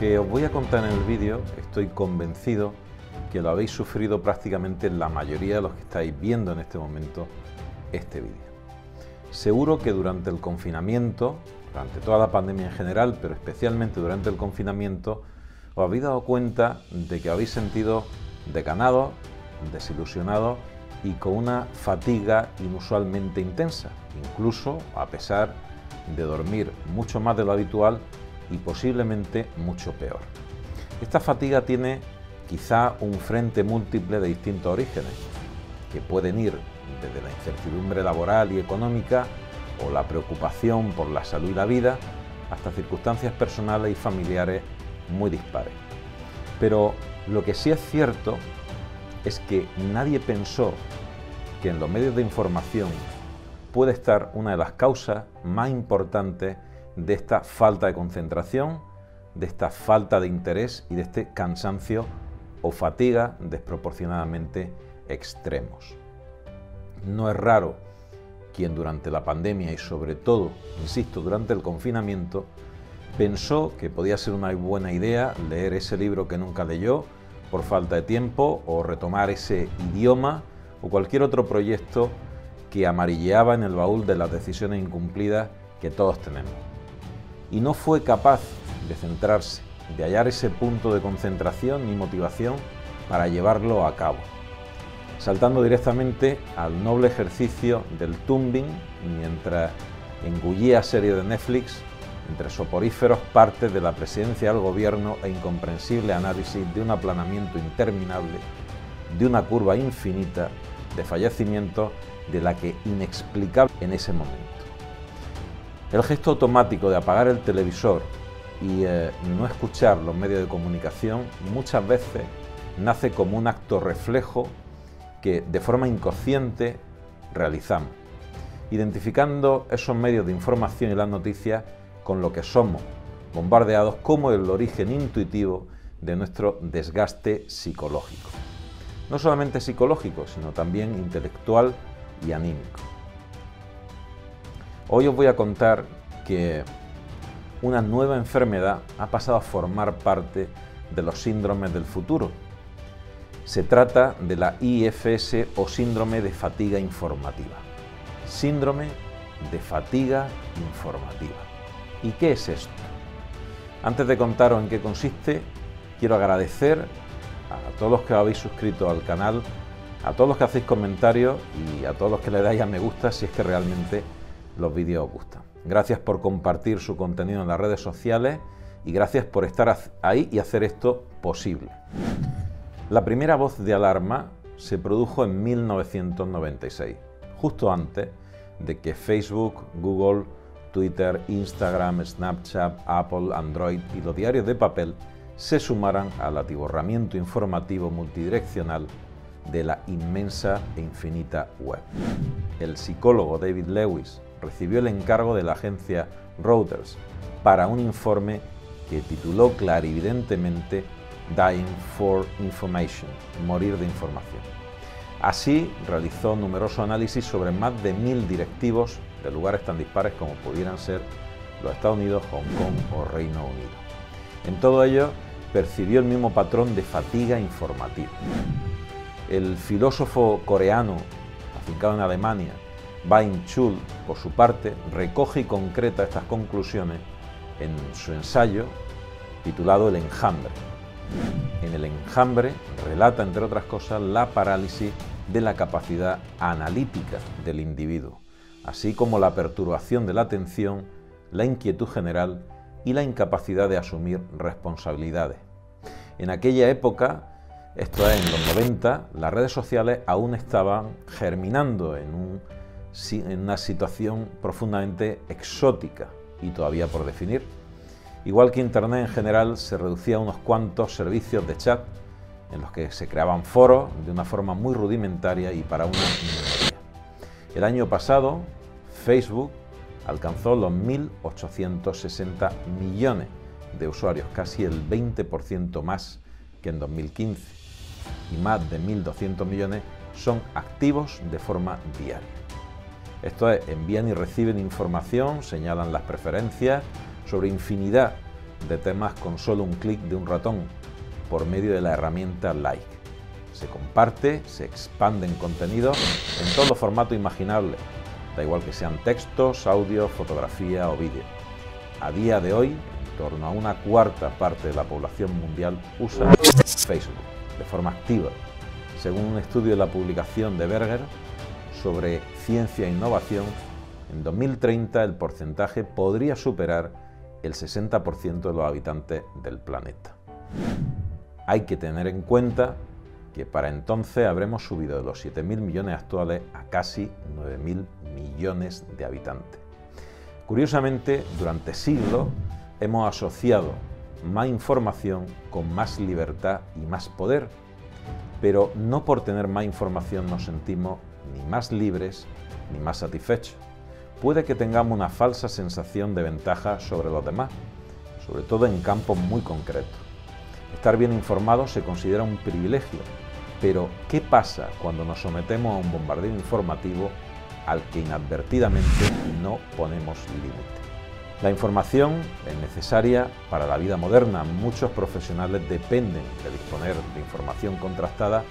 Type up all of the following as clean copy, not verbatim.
que os voy a contar en el vídeo, estoy convencido que lo habéis sufrido prácticamente la mayoría de los que estáis viendo en este momento este vídeo. Seguro que durante el confinamiento, durante toda la pandemia en general, pero especialmente durante el confinamiento, os habéis dado cuenta de que habéis sentido decanados, desilusionados y con una fatiga inusualmente intensa, incluso a pesar de dormir mucho más de lo habitual y posiblemente mucho peor. Esta fatiga tiene quizá un frente múltiple de distintos orígenes, que pueden ir desde la incertidumbre laboral y económica o la preocupación por la salud y la vida, hasta circunstancias personales y familiares muy dispares. Pero lo que sí es cierto es que nadie pensó que en los medios de información puede estar una de las causas más importantes de esta falta de concentración, de esta falta de interés y de este cansancio o fatiga desproporcionadamente extremos. No es raro quien durante la pandemia y sobre todo, insisto, durante el confinamiento, pensó que podía ser una buena idea leer ese libro que nunca leyó por falta de tiempo o retomar ese idioma o cualquier otro proyecto que amarilleaba en el baúl de las decisiones incumplidas que todos tenemos. Y no fue capaz de centrarse, de hallar ese punto de concentración ni motivación para llevarlo a cabo, saltando directamente al noble ejercicio del tumbing mientras engullía serie de Netflix entre soporíferos partes de la presidencia del gobierno e incomprensible análisis de un aplanamiento interminable, de una curva infinita de fallecimientos de la que inexplicable en ese momento. El gesto automático de apagar el televisor y no escuchar los medios de comunicación muchas veces nace como un acto reflejo que de forma inconsciente realizamos, identificando esos medios de información y las noticias con lo que somos bombardeados como el origen intuitivo de nuestro desgaste psicológico. No solamente psicológico, sino también intelectual y anímico. Hoy os voy a contar que una nueva enfermedad ha pasado a formar parte de los síndromes del futuro. Se trata de la IFS o síndrome de fatiga informativa. Síndrome de fatiga informativa. ¿Y qué es esto? Antes de contaros en qué consiste, quiero agradecer a todos los que habéis suscrito al canal, a todos los que hacéis comentarios y a todos los que le dais a me gusta si es que realmente los vídeos os gustan. Gracias por compartir su contenido en las redes sociales y gracias por estar ahí y hacer esto posible. La primera voz de alarma se produjo en 1996, justo antes de que Facebook, Google, Twitter, Instagram, Snapchat, Apple, Android y los diarios de papel se sumaran al atiborramiento informativo multidireccional de la inmensa e infinita web. El psicólogo David Lewis recibió el encargo de la agencia Reuters para un informe que tituló clarividentemente Dying for Information, morir de información. Así realizó numerosos análisis sobre más de 1000 directivos de lugares tan dispares como pudieran ser los Estados Unidos, Hong Kong o Reino Unido. En todo ello percibió el mismo patrón de fatiga informativa. El filósofo coreano, afincado en Alemania, Byung-Chul, por su parte, recoge y concreta estas conclusiones en su ensayo titulado El enjambre. En El enjambre relata, entre otras cosas, la parálisis de la capacidad analítica del individuo, así como la perturbación de la atención, la inquietud general y la incapacidad de asumir responsabilidades. En aquella época, esto es en los 90, las redes sociales aún estaban germinando en una situación profundamente exótica y todavía por definir. Igual que Internet en general, se reducía a unos cuantos servicios de chat en los que se creaban foros de una forma muy rudimentaria y para una minoría. El año pasado, Facebook alcanzó los 1.860 millones de usuarios, casi el 20% más que en 2015, y más de 1.200 millones son activos de forma diaria. Esto es, envían y reciben información, señalan las preferencias sobre infinidad de temas con solo un clic de un ratón por medio de la herramienta Like. Se comparte, se expanden contenidos en todo formato imaginable, da igual que sean textos, audio, fotografía o vídeo. A día de hoy, en torno a una cuarta parte de la población mundial usa Facebook de forma activa, según un estudio de la publicación de Berger sobre ciencia e innovación. En 2030 el porcentaje podría superar el 60% de los habitantes del planeta. Hay que tener en cuenta que para entonces habremos subido de los 7.000 millones actuales a casi 9.000 millones de habitantes. Curiosamente, durante siglos hemos asociado más información con más libertad y más poder, pero no por tener más información nos sentimos ni más libres ni más satisfechos. Puede que tengamos una falsa sensación de ventaja sobre los demás, sobre todo en campos muy concretos. Estar bien informado se considera un privilegio, pero ¿qué pasa cuando nos sometemos a un bombardeo informativo al que inadvertidamente no ponemos límite? La información es necesaria para la vida moderna. Muchos profesionales dependen de disponer de información contrastada,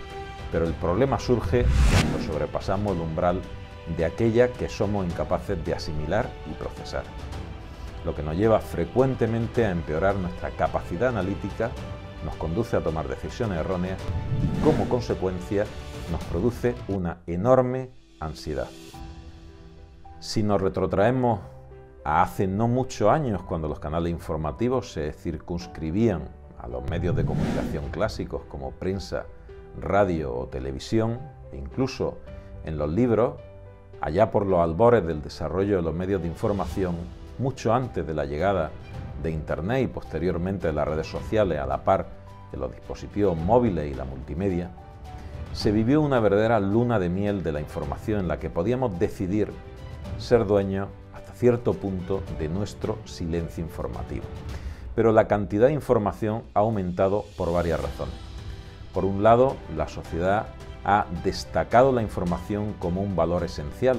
pero el problema surge cuando sobrepasamos el umbral de aquella que somos incapaces de asimilar y procesar, lo que nos lleva frecuentemente a empeorar nuestra capacidad analítica, nos conduce a tomar decisiones erróneas y, como consecuencia, nos produce una enorme ansiedad. Si nos retrotraemos a hace no muchos años, cuando los canales informativos se circunscribían a los medios de comunicación clásicos como prensa, radio o televisión, e incluso en los libros, allá por los albores del desarrollo de los medios de información, mucho antes de la llegada de Internet y posteriormente de las redes sociales a la par de los dispositivos móviles y la multimedia, se vivió una verdadera luna de miel de la información en la que podíamos decidir ser dueños hasta cierto punto de nuestro silencio informativo. Pero la cantidad de información ha aumentado por varias razones. Por un lado, la sociedad ha destacado la información como un valor esencial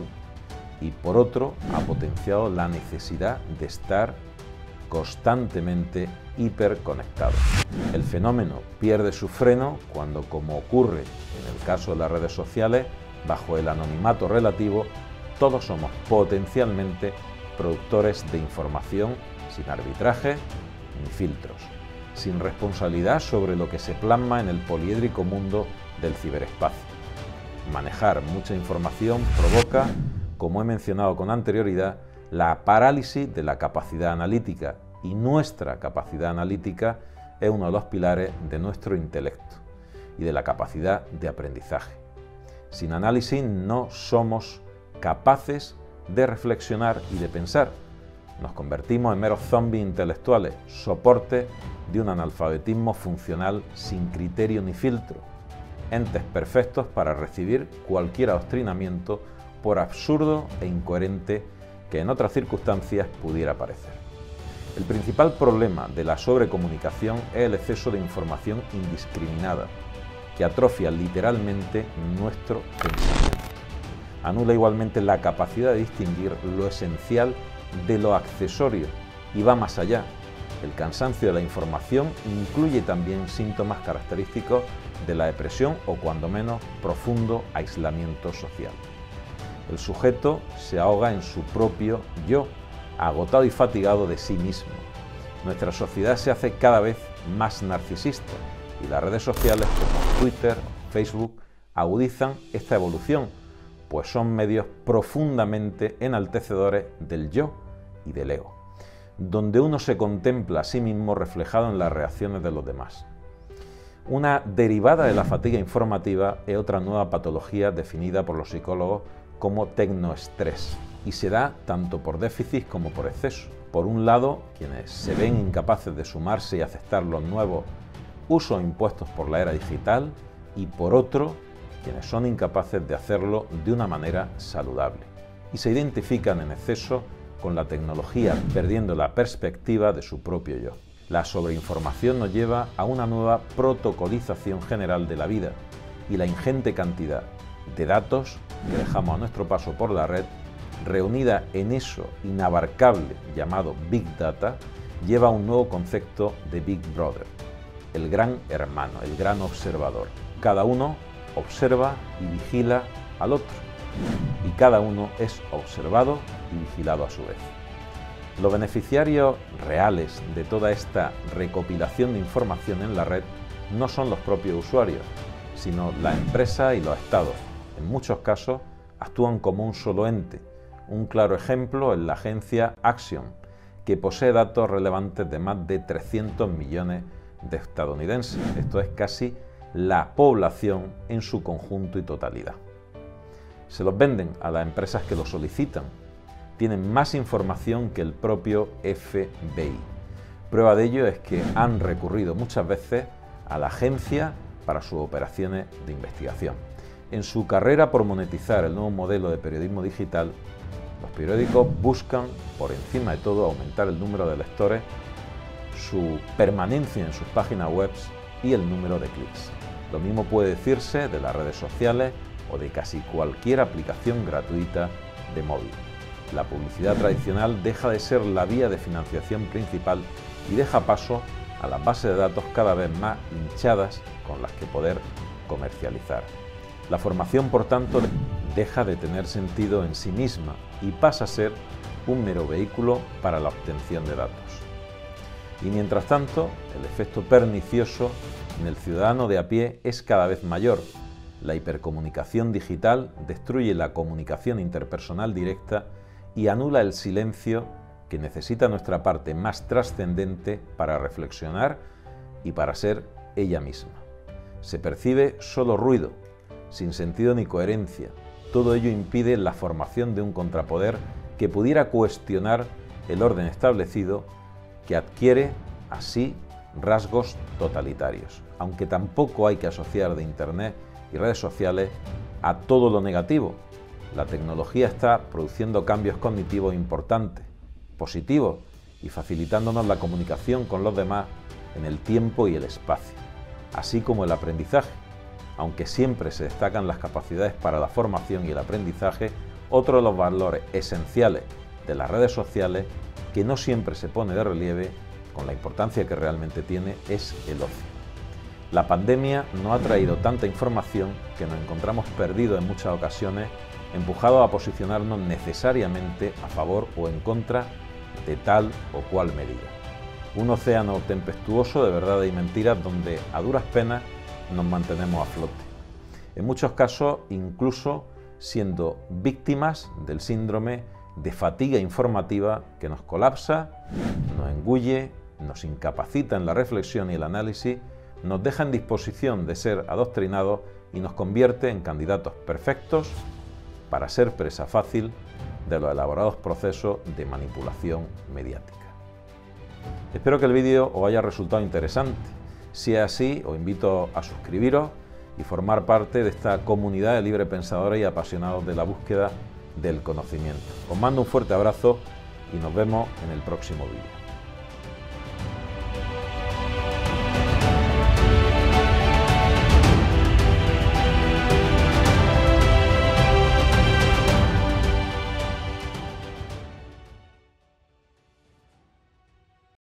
y por otro ha potenciado la necesidad de estar constantemente hiperconectado. El fenómeno pierde su freno cuando, como ocurre en el caso de las redes sociales, bajo el anonimato relativo, todos somos potencialmente productores de información sin arbitraje ni filtros, sin responsabilidad sobre lo que se plasma en el poliédrico mundo del ciberespacio. Manejar mucha información provoca, como he mencionado con anterioridad, la parálisis de la capacidad analítica, y nuestra capacidad analítica es uno de los pilares de nuestro intelecto y de la capacidad de aprendizaje. Sin análisis no somos capaces de reflexionar y de pensar. Nos convertimos en meros zombies intelectuales, soporte de un analfabetismo funcional sin criterio ni filtro, entes perfectos para recibir cualquier adoctrinamiento, por absurdo e incoherente que en otras circunstancias pudiera parecer. El principal problema de la sobrecomunicación es el exceso de información indiscriminada, que atrofia literalmente nuestro pensamiento. Anula igualmente la capacidad de distinguir lo esencial de lo accesorio y va más allá. El cansancio de la información incluye también síntomas característicos de la depresión o, cuando menos, profundo aislamiento social. El sujeto se ahoga en su propio yo, agotado y fatigado de sí mismo. Nuestra sociedad se hace cada vez más narcisista y las redes sociales como Twitter, Facebook agudizan esta evolución, pues son medios profundamente enaltecedores del yo y del ego, donde uno se contempla a sí mismo reflejado en las reacciones de los demás. Una derivada de la fatiga informativa es otra nueva patología definida por los psicólogos como tecnoestrés, y se da tanto por déficit como por exceso. Por un lado, quienes se ven incapaces de sumarse y aceptar los nuevos usos impuestos por la era digital, y por otro, quienes son incapaces de hacerlo de una manera saludable y se identifican en exceso con la tecnología, perdiendo la perspectiva de su propio yo. La sobreinformación nos lleva a una nueva protocolización general de la vida y la ingente cantidad de datos que dejamos a nuestro paso por la red, reunida en eso inabarcable llamado Big Data, lleva a un nuevo concepto de Big Brother, el gran hermano, el gran observador. Cada uno observa y vigila al otro, y cada uno es observado y vigilado a su vez. Los beneficiarios reales de toda esta recopilación de información en la red no son los propios usuarios, sino la empresa y los estados. En muchos casos actúan como un solo ente. Un claro ejemplo es la agencia Axiom, que posee datos relevantes de más de 300 millones de estadounidenses. Esto es casi la población en su conjunto y totalidad. Se los venden a las empresas que lo solicitan. Tienen más información que el propio FBI. Prueba de ello es que han recurrido muchas veces a la agencia para sus operaciones de investigación. En su carrera por monetizar el nuevo modelo de periodismo digital, los periódicos buscan, por encima de todo, aumentar el número de lectores, su permanencia en sus páginas web y el número de clics. Lo mismo puede decirse de las redes sociales o de casi cualquier aplicación gratuita de móvil. La publicidad tradicional deja de ser la vía de financiación principal y deja paso a las bases de datos cada vez más hinchadas con las que poder comercializar. La formación, por tanto, deja de tener sentido en sí misma y pasa a ser un mero vehículo para la obtención de datos. Y mientras tanto, el efecto pernicioso en el ciudadano de a pie es cada vez mayor. La hipercomunicación digital destruye la comunicación interpersonal directa y anula el silencio que necesita nuestra parte más trascendente para reflexionar y para ser ella misma. Se percibe solo ruido, sin sentido ni coherencia. Todo ello impide la formación de un contrapoder que pudiera cuestionar el orden establecido, que adquiere así rasgos totalitarios. Aunque tampoco hay que asociar de Internet y redes sociales a todo lo negativo. La tecnología está produciendo cambios cognitivos importantes, positivos y facilitándonos la comunicación con los demás en el tiempo y el espacio, así como el aprendizaje. Aunque siempre se destacan las capacidades para la formación y el aprendizaje, otro de los valores esenciales de las redes sociales que no siempre se pone de relieve con la importancia que realmente tiene es el ocio. La pandemia nos ha traído tanta información que nos encontramos perdidos en muchas ocasiones, empujados a posicionarnos necesariamente a favor o en contra de tal o cual medida. Un océano tempestuoso de verdades y mentiras donde a duras penas nos mantenemos a flote. En muchos casos, incluso siendo víctimas del síndrome de fatiga informativa que nos colapsa, nos engulle, nos incapacita en la reflexión y el análisis, nos deja en disposición de ser adoctrinados y nos convierte en candidatos perfectos para ser presa fácil de los elaborados procesos de manipulación mediática. Espero que el vídeo os haya resultado interesante. Si es así, os invito a suscribiros y formar parte de esta comunidad de librepensadores y apasionados de la búsqueda del conocimiento. Os mando un fuerte abrazo y nos vemos en el próximo vídeo.